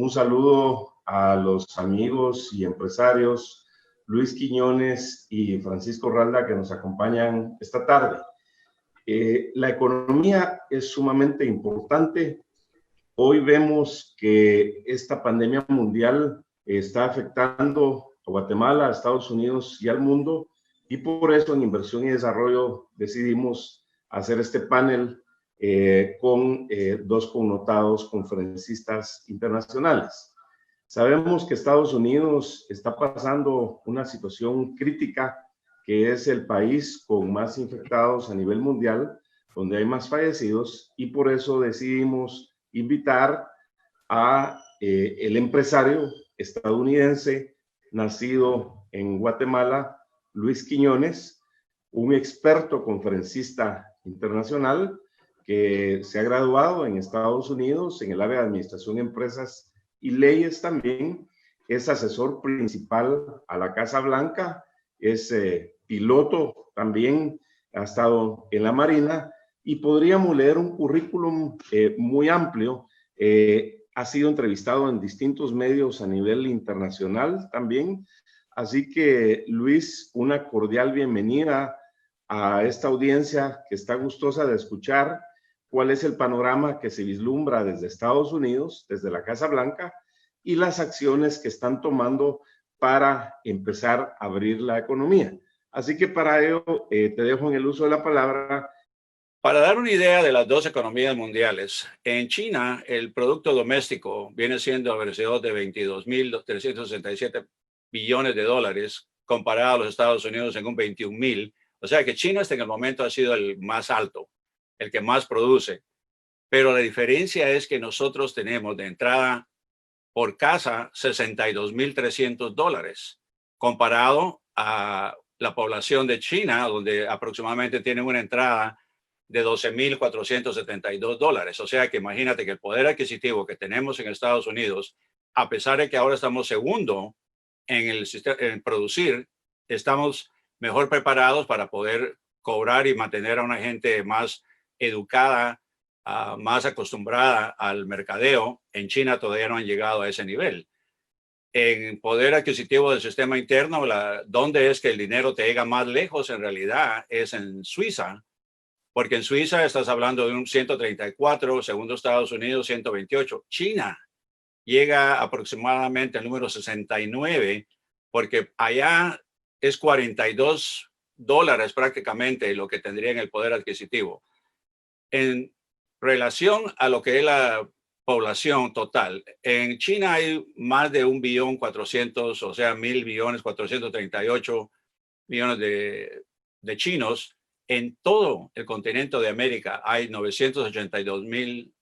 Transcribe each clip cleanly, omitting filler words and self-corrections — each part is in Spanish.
un saludo a los amigos y empresarios Luis Quiñones y Francisco Ralda que nos acompañan esta tarde. La economía es sumamente importante. Hoy vemos que esta pandemia mundial está afectando a Guatemala, a Estados Unidos y al mundo, y por eso en Inversión y Desarrollo decidimos hacer este panel con dos connotados conferencistas internacionales. Sabemos que Estados Unidos está pasando una situación crítica, que es el país con más infectados a nivel mundial, donde hay más fallecidos, y por eso decidimos invitar a el empresario estadounidense nacido en Guatemala, Luis Quiñones, un experto conferencista internacional que se ha graduado en Estados Unidos en el área de Administración de Empresas y Leyes también, es asesor principal a la Casa Blanca, es piloto también, ha estado en la Marina y podríamos leer un currículum muy amplio. Ha sido entrevistado en distintos medios a nivel internacional también. Así que, Luis, una cordial bienvenida a esta audiencia que está gustosa de escuchar cuál es el panorama que se vislumbra desde Estados Unidos, desde la Casa Blanca, y las acciones que están tomando para empezar a abrir la economía. Así que para ello te dejo en el uso de la palabra. Para dar una idea de las dos economías mundiales, en China el producto doméstico viene siendo alrededor de 22.367 billones de dólares, comparado a los Estados Unidos en un 21.000. O sea que China hasta en el momento ha sido el más alto, el que más produce. Pero la diferencia es que nosotros tenemos de entrada por casa 62.300 dólares, comparado a la población de China, donde aproximadamente tienen una entrada de 12.472 dólares. O sea que imagínate que el poder adquisitivo que tenemos en Estados Unidos, a pesar de que ahora estamos segundo en producir, estamos mejor preparados para poder cobrar y mantener a una gente más educada, más acostumbrada al mercadeo. En China todavía no han llegado a ese nivel. En poder adquisitivo del sistema interno, donde es que el dinero te llega más lejos en realidad es en Suiza, porque en Suiza estás hablando de un 134, segundo Estados Unidos 128. China llega aproximadamente al número 69, porque allá es 42 dólares prácticamente lo que tendría en el poder adquisitivo. En relación a lo que es la población total, en China hay más de 1.400.000.000, o sea, 1.438.000.000 de chinos. En todo el continente de América hay 982.000,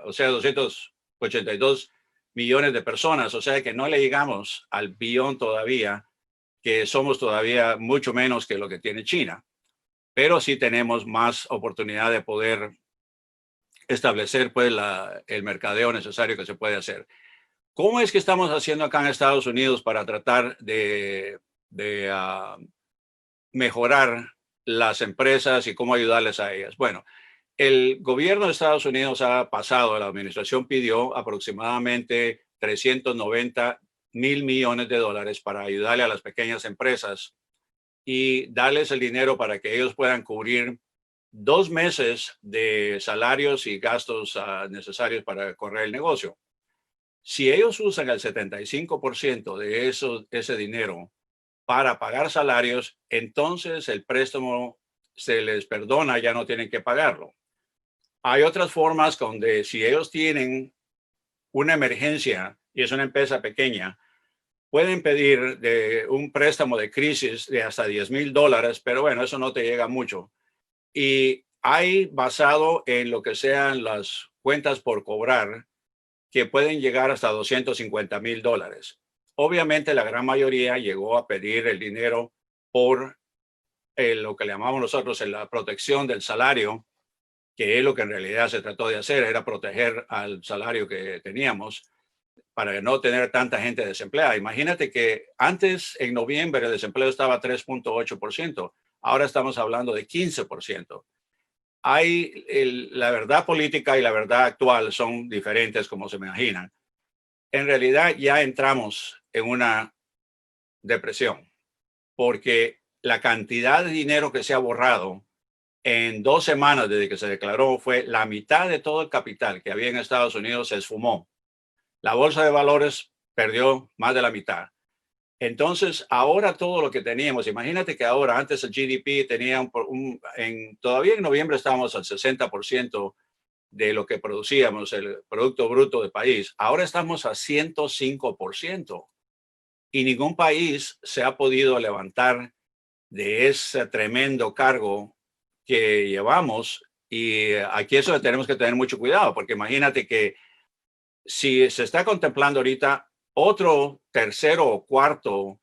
o sea, 282 millones de personas. O sea que no le llegamos al billón todavía, que somos todavía mucho menos que lo que tiene China. Pero sí tenemos más oportunidad de poder establecer pues el mercadeo necesario que se puede hacer. ¿Cómo es que estamos haciendo acá en Estados Unidos para tratar de mejorar las empresas y cómo ayudarles a ellas? Bueno, el gobierno de Estados Unidos ha pasado, la administración pidió aproximadamente 390.000 millones de dólares para ayudarle a las pequeñas empresas y darles el dinero para que ellos puedan cubrir 2 meses de salarios y gastos necesarios para correr el negocio. Si ellos usan el 75% de ese dinero para pagar salarios, entonces el préstamo se les perdona, ya no tienen que pagarlo. Hay otras formas donde si ellos tienen una emergencia y es una empresa pequeña, pueden pedir un préstamo de crisis de hasta 10.000 dólares, pero bueno, eso no te llega mucho. Y hay basado en lo que sean las cuentas por cobrar que pueden llegar hasta 250.000 dólares. Obviamente la gran mayoría llegó a pedir el dinero por lo que le llamamos nosotros en la protección del salario, que es lo que en realidad se trató de hacer, era proteger al salario que teníamos para no tener tanta gente desempleada. Imagínate que antes, en noviembre, el desempleo estaba a 3.8%. Ahora estamos hablando de 15%. La verdad política y la verdad actual son diferentes, como se imaginan. en realidad ya entramos en una depresión, porque la cantidad de dinero que se ha borrado en 2 semanas desde que se declaró fue la mitad de todo el capital que había en Estados Unidos se esfumó. La bolsa de valores perdió más de la mitad. Entonces, ahora todo lo que teníamos, imagínate que ahora, antes el GDP tenía todavía en noviembre estábamos al 60% de lo que producíamos, el Producto Bruto del país. Ahora estamos a 105% y ningún país se ha podido levantar de ese tremendo cargo que llevamos. Y aquí eso tenemos que tener mucho cuidado, porque imagínate que si se está contemplando ahorita otro tercero o cuarto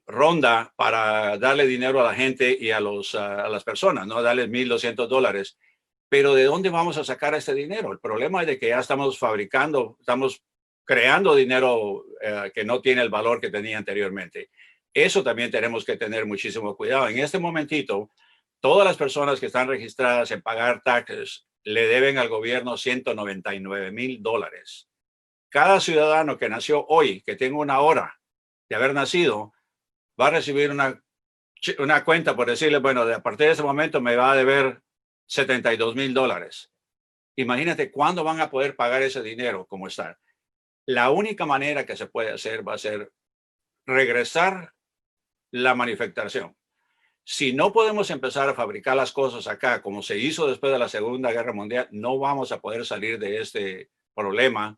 ronda para darle dinero a la gente y a las personas, ¿no? Darles $1,200. Pero ¿de dónde vamos a sacar este dinero? El problema es de que ya estamos fabricando, estamos creando dinero que no tiene el valor que tenía anteriormente. Eso también tenemos que tener muchísimo cuidado. En este momentito, todas las personas que están registradas en pagar taxes le deben al gobierno $199,000. Cada ciudadano que nació hoy, que tenga una hora de haber nacido, va a recibir una cuenta por decirle, bueno, a partir de ese momento me va a deber $72,000. Imagínate cuándo van a poder pagar ese dinero como está. La única manera que se puede hacer va a ser regresar la manufacturación. Si no podemos empezar a fabricar las cosas acá como se hizo después de la Segunda Guerra Mundial, no vamos a poder salir de este problema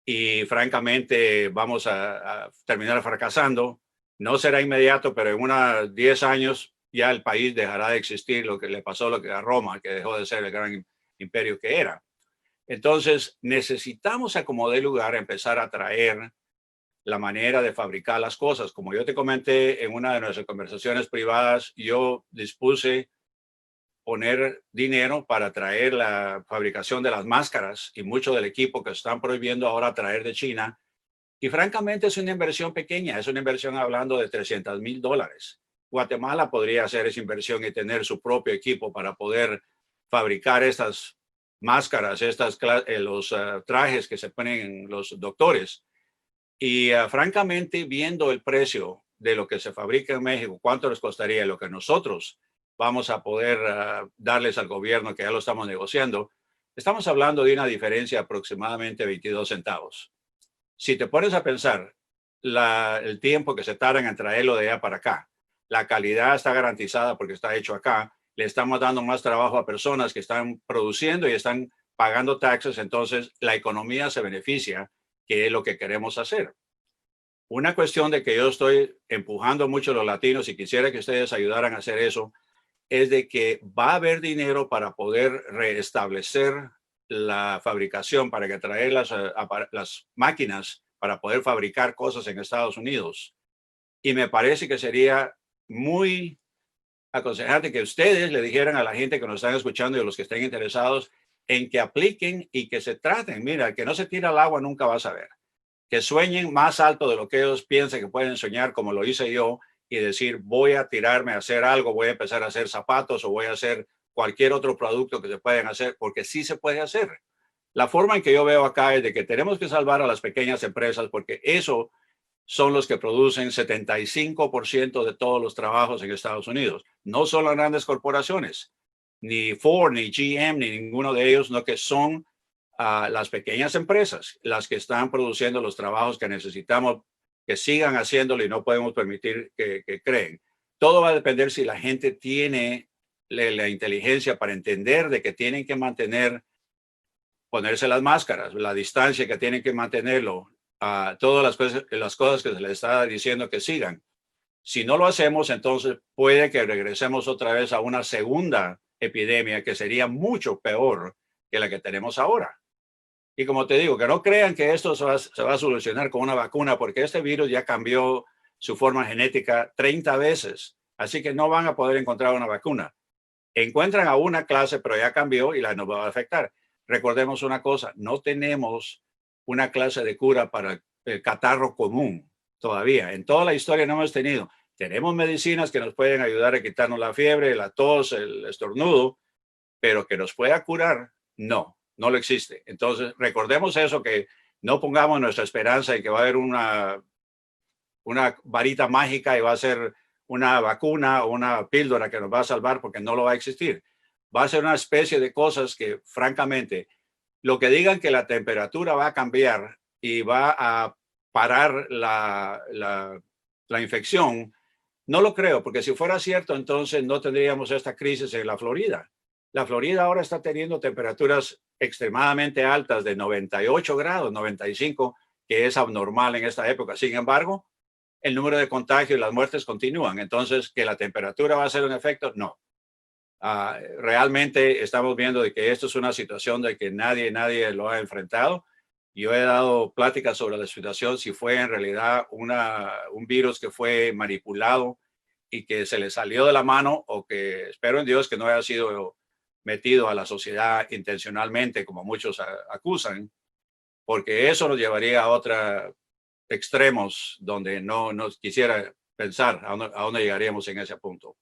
y francamente vamos a terminar fracasando. No será inmediato, pero en unos 10 años ya el país dejará de existir, lo que le pasó a Roma, que dejó de ser el gran imperio que era. Entonces necesitamos a como de lugar empezar a traer la manera de fabricar las cosas. Como yo te comenté en una de nuestras conversaciones privadas, yo dispuse poner dinero para traer la fabricación de las máscaras y mucho del equipo que están prohibiendo ahora traer de China. Y francamente es una inversión pequeña, es una inversión hablando de $300,000. Guatemala podría hacer esa inversión y tener su propio equipo para poder fabricar estas máscaras, los trajes que se ponen los doctores. Y francamente, viendo el precio de lo que se fabrica en México, cuánto les costaría lo que nosotros vamos a poder darles al gobierno, que ya lo estamos negociando, estamos hablando de una diferencia de aproximadamente 22 centavos. Si te pones a pensar el tiempo que se tardan en traerlo de allá para acá, la calidad está garantizada porque está hecho acá, le estamos dando más trabajo a personas que están produciendo y están pagando taxes, entonces la economía se beneficia, que es lo que queremos hacer. Una cuestión de que yo estoy empujando mucho a los latinos y quisiera que ustedes ayudaran a hacer eso, es de que va a haber dinero para poder restablecer la fabricación, para que traer las máquinas para poder fabricar cosas en Estados Unidos. Y me parece que sería muy aconsejante que ustedes le dijeran a la gente que nos están escuchando y a los que estén interesados en que apliquen y que se traten. Mira, el que no se tira al agua nunca va a saber. Que sueñen más alto de lo que ellos piensen que pueden soñar, como lo hice yo, y decir, voy a tirarme a hacer algo, voy a empezar a hacer zapatos o voy a hacer cualquier otro producto que se pueden hacer, porque sí se puede hacer. La forma en que yo veo acá es de que tenemos que salvar a las pequeñas empresas, porque eso son los que producen 75% de todos los trabajos en Estados Unidos. No son las grandes corporaciones, ni Ford, ni GM, ni ninguno de ellos, no, que son las pequeñas empresas las que están produciendo los trabajos que necesitamos que sigan haciéndolo y no podemos permitir que creen. Todo va a depender si la gente tiene la inteligencia para entender de que tienen que ponerse las máscaras, la distancia que tienen que mantenerlo, todas las cosas que se les está diciendo que sigan. Si no lo hacemos, entonces puede que regresemos otra vez a una segunda epidemia que sería mucho peor que la que tenemos ahora. Y como te digo, que no crean que esto se va a solucionar con una vacuna, porque este virus ya cambió su forma genética 30 veces. Así que no van a poder encontrar una vacuna. Encuentran a una clase, pero ya cambió y la nos va a afectar. Recordemos una cosa, no tenemos una clase de cura para el catarro común todavía. En toda la historia no hemos tenido. Tenemos medicinas que nos pueden ayudar a quitarnos la fiebre, la tos, el estornudo, pero que nos pueda curar, no lo existe. Entonces, recordemos eso, que no pongamos nuestra esperanza en que va a haber una varita mágica y va a ser una vacuna o una píldora que nos va a salvar, porque no lo va a existir. Va a ser una especie de cosas que, francamente, lo que digan que la temperatura va a cambiar y va a parar la infección, no lo creo, porque si fuera cierto, entonces no tendríamos esta crisis en la Florida. La Florida ahora está teniendo temperaturas extremadamente altas de 98 grados, 95, que es abnormal en esta época. Sin embargo, el número de contagios y las muertes continúan. Entonces, ¿que la temperatura va a ser un efecto? No. Realmente estamos viendo de que esto es una situación de que nadie lo ha enfrentado. Yo he dado pláticas sobre la situación, si fue en realidad un virus que fue manipulado y que se le salió de la mano, o que espero en Dios que no haya sido metido a la sociedad intencionalmente, como muchos acusan, porque eso nos llevaría a otros extremos donde no nos quisiera pensar a dónde llegaríamos en ese punto.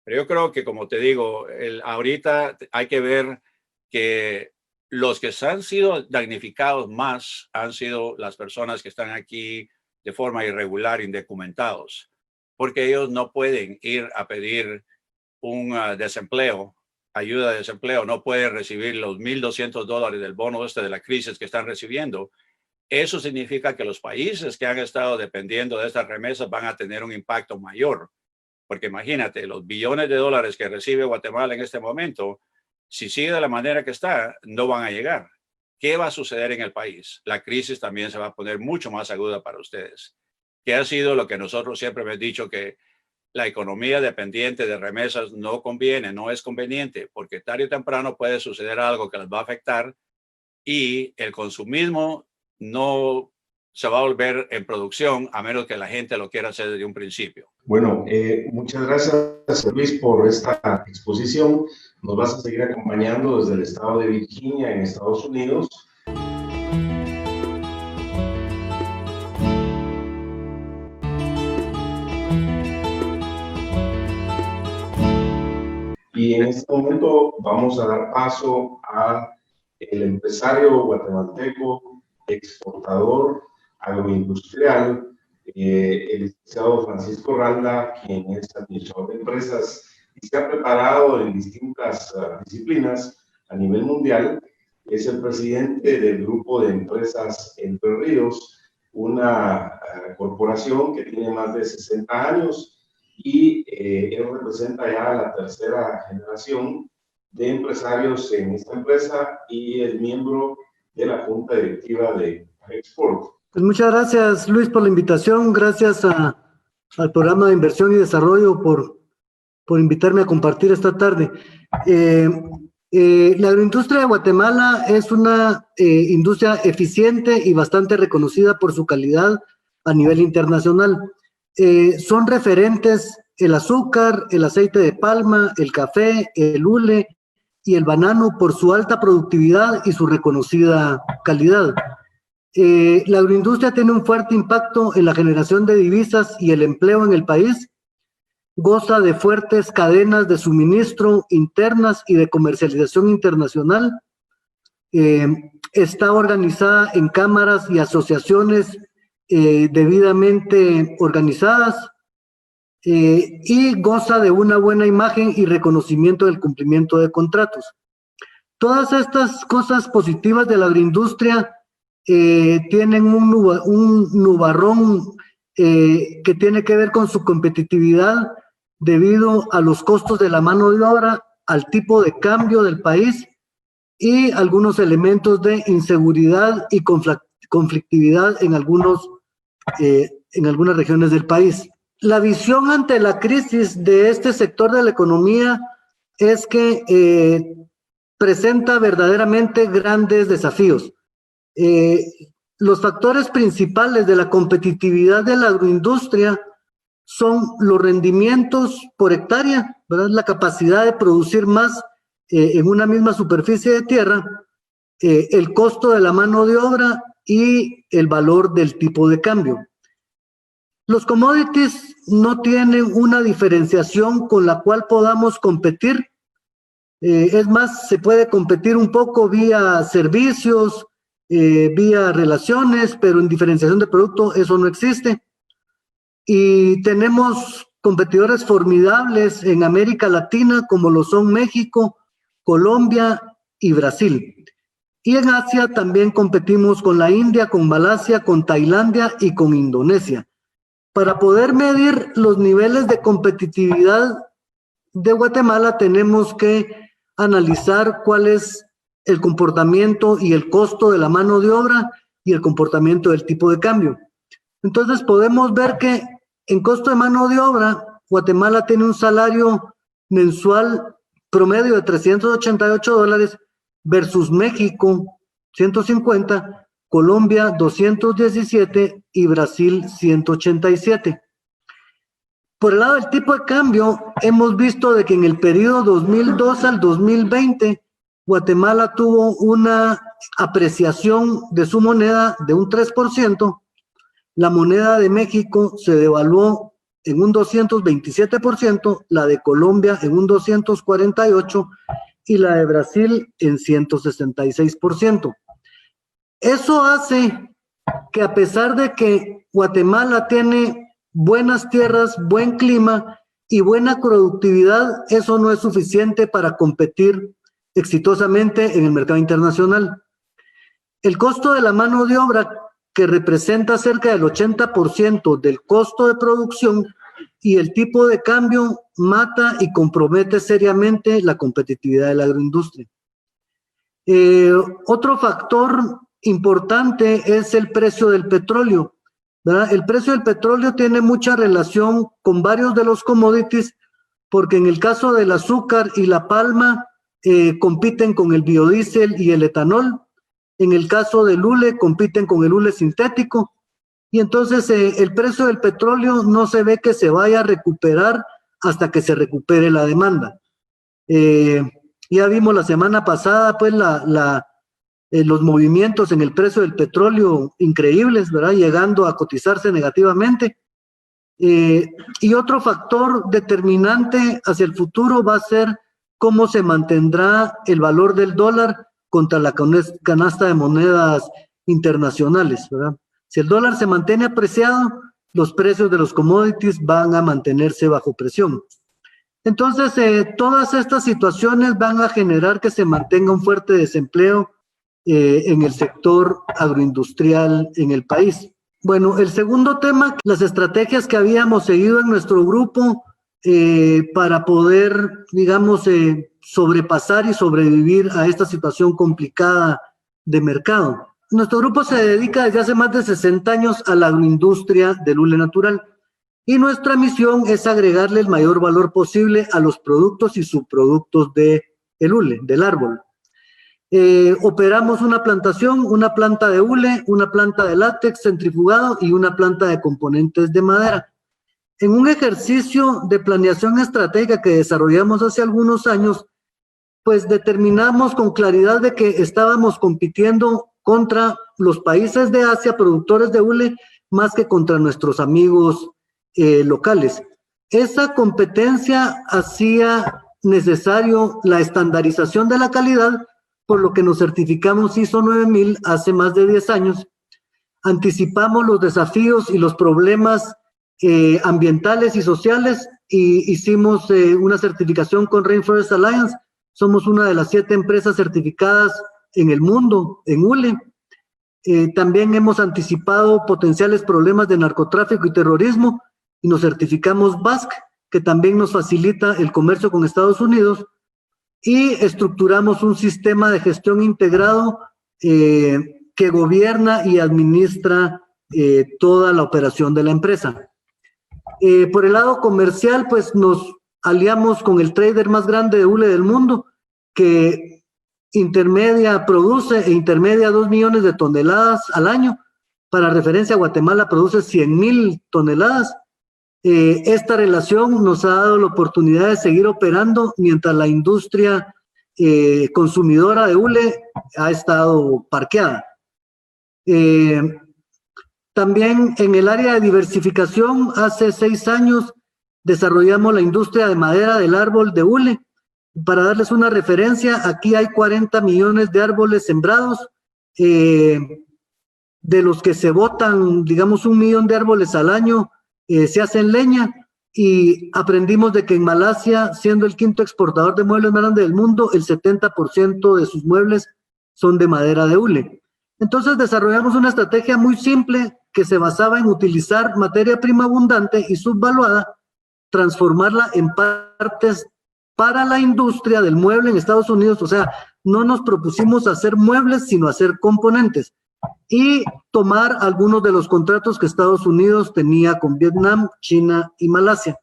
Pero yo creo que, como te digo, ahorita hay que ver que los que han sido damnificados más han sido las personas que están aquí de forma irregular, indocumentados, porque ellos no pueden ir a pedir un desempleo, ayuda de desempleo, no pueden recibir los $1,200 del bono de la crisis que están recibiendo. Eso significa que los países que han estado dependiendo de estas remesas van a tener un impacto mayor, porque imagínate, los billones de dólares que recibe Guatemala en este momento, si sigue de la manera que está, no van a llegar. ¿Qué va a suceder en el país? La crisis también se va a poner mucho más aguda para ustedes, que ha sido lo que nosotros siempre hemos dicho, que la economía dependiente de remesas no conviene, no es conveniente, porque tarde o temprano puede suceder algo que les va a afectar y el consumismo no se va a volver en producción a menos que la gente lo quiera hacer desde un principio. Bueno, muchas gracias, Luis, por esta exposición. Nos vas a seguir acompañando desde el estado de Virginia, en Estados Unidos. Y en este momento vamos a dar paso al empresario guatemalteco, exportador agroindustrial, el licenciado Francisco Ralda, quien es administrador de empresas y se ha preparado en distintas disciplinas a nivel mundial. Es el presidente del grupo de empresas Entre Ríos, una corporación que tiene más de 60 años y él representa ya la tercera generación de empresarios en esta empresa y es miembro de la junta directiva de Export. Pues muchas gracias, Luis, por la invitación. Gracias al programa de inversión y desarrollo por invitarme a compartir esta tarde. La agroindustria de Guatemala es una industria eficiente y bastante reconocida por su calidad a nivel internacional. Son referentes el azúcar, el aceite de palma, el café, el hule y el banano por su alta productividad y su reconocida calidad. La agroindustria tiene un fuerte impacto en la generación de divisas y el empleo en el país. Goza de fuertes cadenas de suministro internas y de comercialización internacional. Está organizada en cámaras y asociaciones debidamente organizadas y goza de una buena imagen y reconocimiento del cumplimiento de contratos. Todas estas cosas positivas de la agroindustria tienen un nubarrón que tiene que ver con su competitividad debido a los costos de la mano de obra, al tipo de cambio del país y algunos elementos de inseguridad y conflictividad en algunas regiones del país. La visión ante la crisis de este sector de la economía es que presenta verdaderamente grandes desafíos. Los factores principales de la competitividad de la agroindustria son los rendimientos por hectárea, ¿verdad? La capacidad de producir más en una misma superficie de tierra, el costo de la mano de obra y el valor del tipo de cambio. Los commodities no tienen una diferenciación con la cual podamos competir. Es más, se puede competir un poco vía servicios, vía relaciones, pero en diferenciación de producto eso no existe. Y tenemos competidores formidables en América Latina como lo son México, Colombia y Brasil. Y en Asia también competimos con la India, con Malasia, con Tailandia y con Indonesia. Para poder medir los niveles de competitividad de Guatemala tenemos que analizar cuál es el comportamiento y el costo de la mano de obra y el comportamiento del tipo de cambio. Entonces podemos ver que en costo de mano de obra, Guatemala tiene un salario mensual promedio de $388 versus México 150, Colombia 217 y Brasil 187. Por el lado del tipo de cambio, hemos visto de que en el periodo 2002 al 2020, Guatemala tuvo una apreciación de su moneda de un 3%, la moneda de México se devaluó en un 227%, la de Colombia en un 248% y la de Brasil en 166%. Eso hace que a pesar de que Guatemala tiene buenas tierras, buen clima y buena productividad, eso no es suficiente para competir exitosamente en el mercado internacional. El costo de la mano de obra, que representa cerca del 80% del costo de producción, y el tipo de cambio mata y compromete seriamente la competitividad de la agroindustria. Otro factor importante es el precio del petróleo, ¿verdad? El precio del petróleo tiene mucha relación con varios de los commodities, porque en el caso del azúcar y la palma compiten con el biodiesel y el etanol. En el caso del hule, compiten con el hule sintético. Y entonces el precio del petróleo no se ve que se vaya a recuperar hasta que se recupere la demanda. Ya vimos la semana pasada pues los movimientos en el precio del petróleo increíbles, ¿verdad? Llegando a cotizarse negativamente. Y otro factor determinante hacia el futuro va a ser cómo se mantendrá el valor del dólar contra la canasta de monedas internacionales, ¿verdad? Si el dólar se mantiene apreciado, los precios de los commodities van a mantenerse bajo presión. Entonces, todas estas situaciones van a generar que se mantenga un fuerte desempleo en el sector agroindustrial en el país. Bueno, el segundo tema, las estrategias que habíamos seguido en nuestro grupo para poder, digamos, sobrepasar y sobrevivir a esta situación complicada de mercado. Nuestro grupo se dedica desde hace más de 60 años a la agroindustria del hule natural y nuestra misión es agregarle el mayor valor posible a los productos y subproductos del hule, del árbol. Operamos una plantación, una planta de hule, una planta de látex centrifugado y una planta de componentes de madera. En un ejercicio de planeación estratégica que desarrollamos hace algunos años, pues determinamos con claridad de que estábamos compitiendo contra los países de Asia, productores de hule, más que contra nuestros amigos locales. Esa competencia hacía necesario la estandarización de la calidad, por lo que nos certificamos ISO 9000 hace más de 10 años. Anticipamos los desafíos y los problemas ambientales y sociales y hicimos una certificación con Rainforest Alliance. Somos una de las 7 empresas certificadas en el mundo en hule. También hemos anticipado potenciales problemas de narcotráfico y terrorismo y nos certificamos BASC, que también nos facilita el comercio con Estados Unidos, y estructuramos un sistema de gestión integrado que gobierna y administra toda la operación de la empresa. Por el lado comercial, pues nos aliamos con el trader más grande de hule del mundo, que produce e intermedia 2 millones de toneladas al año. Para referencia, Guatemala produce 100,000 toneladas. Esta relación nos ha dado la oportunidad de seguir operando mientras la industria consumidora de hule ha estado parqueada. También en el área de diversificación, hace 6 años desarrollamos la industria de madera del árbol de hule. Para darles una referencia, aquí hay 40 millones de árboles sembrados de los que se botan, digamos, 1 millón de árboles al año, se hacen leña, y aprendimos de que en Malasia, siendo el 5º exportador de muebles más grande del mundo, el 70% de sus muebles son de madera de hule. Entonces desarrollamos una estrategia muy simple que se basaba en utilizar materia prima abundante y subvaluada, transformarla en partes para la industria del mueble en Estados Unidos. O sea, no nos propusimos hacer muebles, sino hacer componentes, y tomar algunos de los contratos que Estados Unidos tenía con Vietnam, China y Malasia.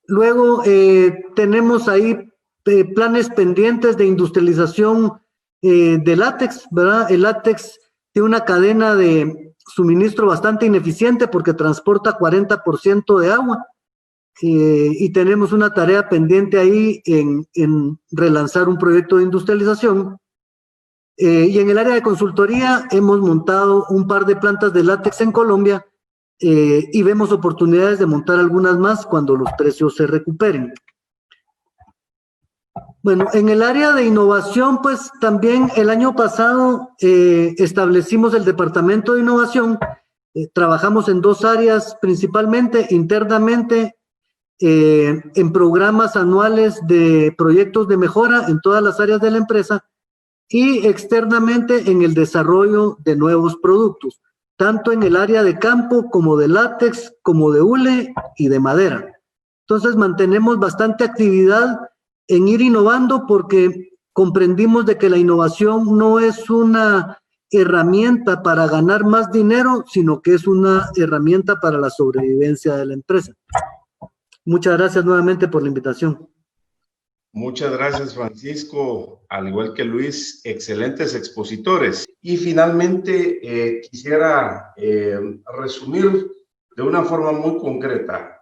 Luego tenemos ahí planes pendientes de industrialización de látex, ¿verdad? El látex tiene una cadena de suministro bastante ineficiente porque transporta 40% de agua, y tenemos una tarea pendiente ahí en relanzar un proyecto de industrialización. Y en el área de consultoría hemos montado un par de plantas de látex en Colombia, y vemos oportunidades de montar algunas más cuando los precios se recuperen. Bueno, en el área de innovación, pues también el año pasado establecimos el Departamento de Innovación. Trabajamos en 2 áreas principalmente: internamente en programas anuales de proyectos de mejora en todas las áreas de la empresa, y externamente en el desarrollo de nuevos productos, tanto en el área de campo como de látex, como de hule y de madera. Entonces mantenemos bastante actividad en ir innovando, porque comprendimos de que la innovación no es una herramienta para ganar más dinero, sino que es una herramienta para la sobrevivencia de la empresa. Muchas gracias nuevamente por la invitación. Muchas gracias, Francisco. Al igual que Luis, excelentes expositores. Y finalmente quisiera resumir de una forma muy concreta.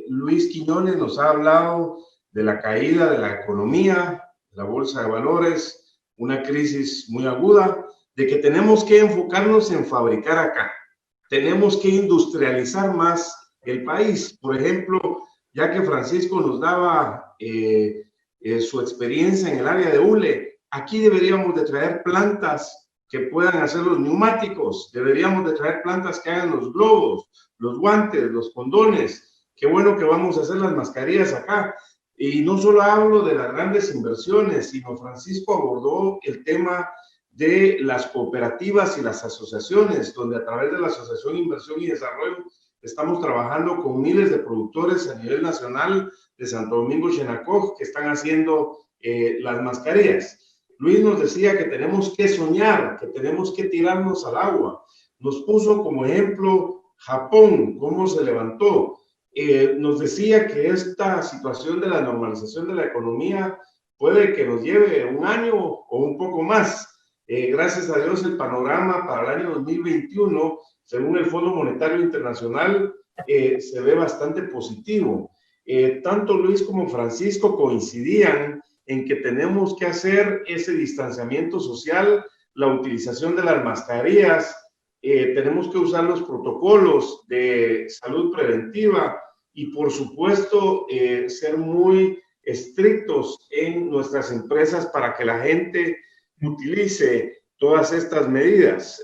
Luis Quiñones nos ha hablado de la caída de la economía, de la bolsa de valores, una crisis muy aguda, de que tenemos que enfocarnos en fabricar acá. Tenemos que industrializar más el país. Por ejemplo, ya que Francisco nos daba su experiencia en el área de hule, aquí deberíamos de traer plantas que puedan hacer los neumáticos, deberíamos de traer plantas que hagan los globos, los guantes, los condones. Qué bueno que vamos a hacer las mascarillas acá. Y no solo hablo de las grandes inversiones, sino Francisco abordó el tema de las cooperativas y las asociaciones, donde a través de la Asociación Inversión y Desarrollo estamos trabajando con miles de productores a nivel nacional de Santo Domingo, Xenacoj, que están haciendo las mascarillas. Luis nos decía que tenemos que soñar, que tenemos que tirarnos al agua. Nos puso como ejemplo Japón, cómo se levantó. Nos decía que esta situación de la normalización de la economía puede que nos lleve 1 año o un poco más. Gracias a Dios, el panorama para el año 2021, según el Fondo Monetario Internacional, se ve bastante positivo. Tanto Luis como Francisco coincidían en que tenemos que hacer ese distanciamiento social, la utilización de las mascarillas, tenemos que usar los protocolos de salud preventiva y, por supuesto, ser muy estrictos en nuestras empresas para que la gente utilice todas estas medidas.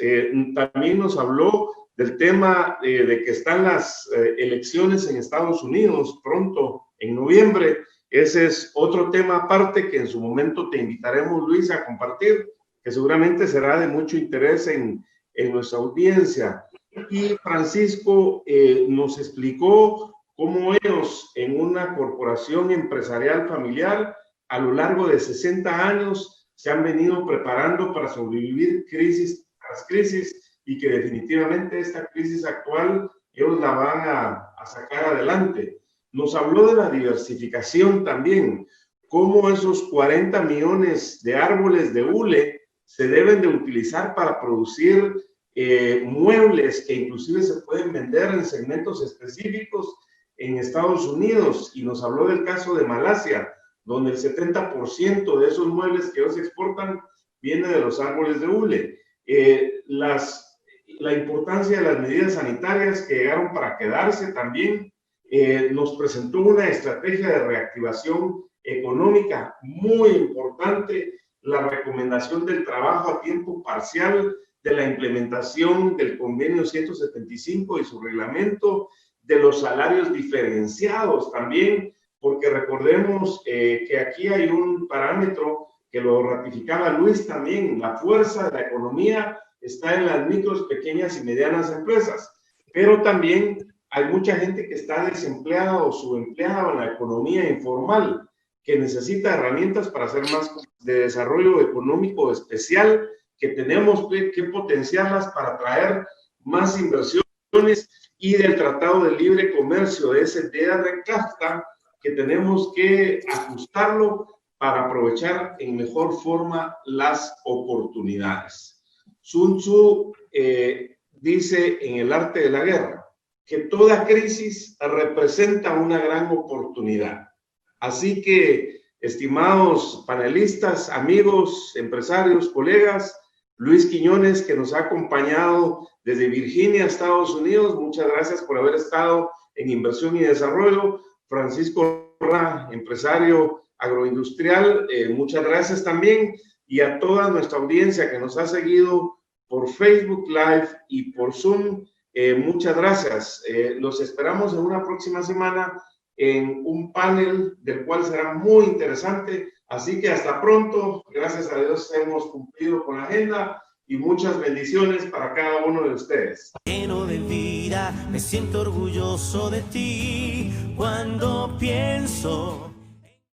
También nos habló del tema de que están las elecciones en Estados Unidos pronto, en noviembre. Ese es otro tema aparte que en su momento te invitaremos, Luis, a compartir, que seguramente será de mucho interés en nuestra audiencia. Y Francisco nos explicó cómo ellos en una corporación empresarial familiar a lo largo de 60 años se han venido preparando para sobrevivir crisis tras crisis y que definitivamente esta crisis actual ellos la van a sacar adelante. Nos habló de la diversificación también, cómo esos 40 millones de árboles de hule se deben de utilizar para producir muebles que inclusive se pueden vender en segmentos específicos en Estados Unidos. Y nos habló del caso de Malasia, donde el 70% de esos muebles que ellos exportan viene de los árboles de hule. La importancia de las medidas sanitarias que llegaron para quedarse también. Nos presentó una estrategia de reactivación económica muy importante la recomendación del trabajo a tiempo parcial, de la implementación del convenio 175 y su reglamento, de los salarios diferenciados también, porque recordemos que aquí hay un parámetro que lo ratificaba Luis también: la fuerza de la economía está en las micros, pequeñas y medianas empresas, pero también hay mucha gente que está desempleada o subempleada en la economía informal, que necesita herramientas para hacer más de desarrollo económico especial, que tenemos que potenciarlas para atraer más inversiones, y del Tratado de Libre Comercio, de ese DRCAFTA, que tenemos que ajustarlo para aprovechar en mejor forma las oportunidades. Sun Tzu dice en El arte de la guerra que toda crisis representa una gran oportunidad. Así que, estimados panelistas, amigos, empresarios, colegas, Luis Quiñones, que nos ha acompañado desde Virginia, Estados Unidos, muchas gracias por haber estado en Inversión y Desarrollo. Francisco Ra, empresario agroindustrial, muchas gracias también. Y a toda nuestra audiencia que nos ha seguido por Facebook Live y por Zoom, muchas gracias. Los esperamos en una próxima semana en un panel del cual será muy interesante. Así que hasta pronto. Gracias a Dios hemos cumplido con la agenda y muchas bendiciones para cada uno de ustedes. Lleno de vida, me siento orgulloso de ti cuando pienso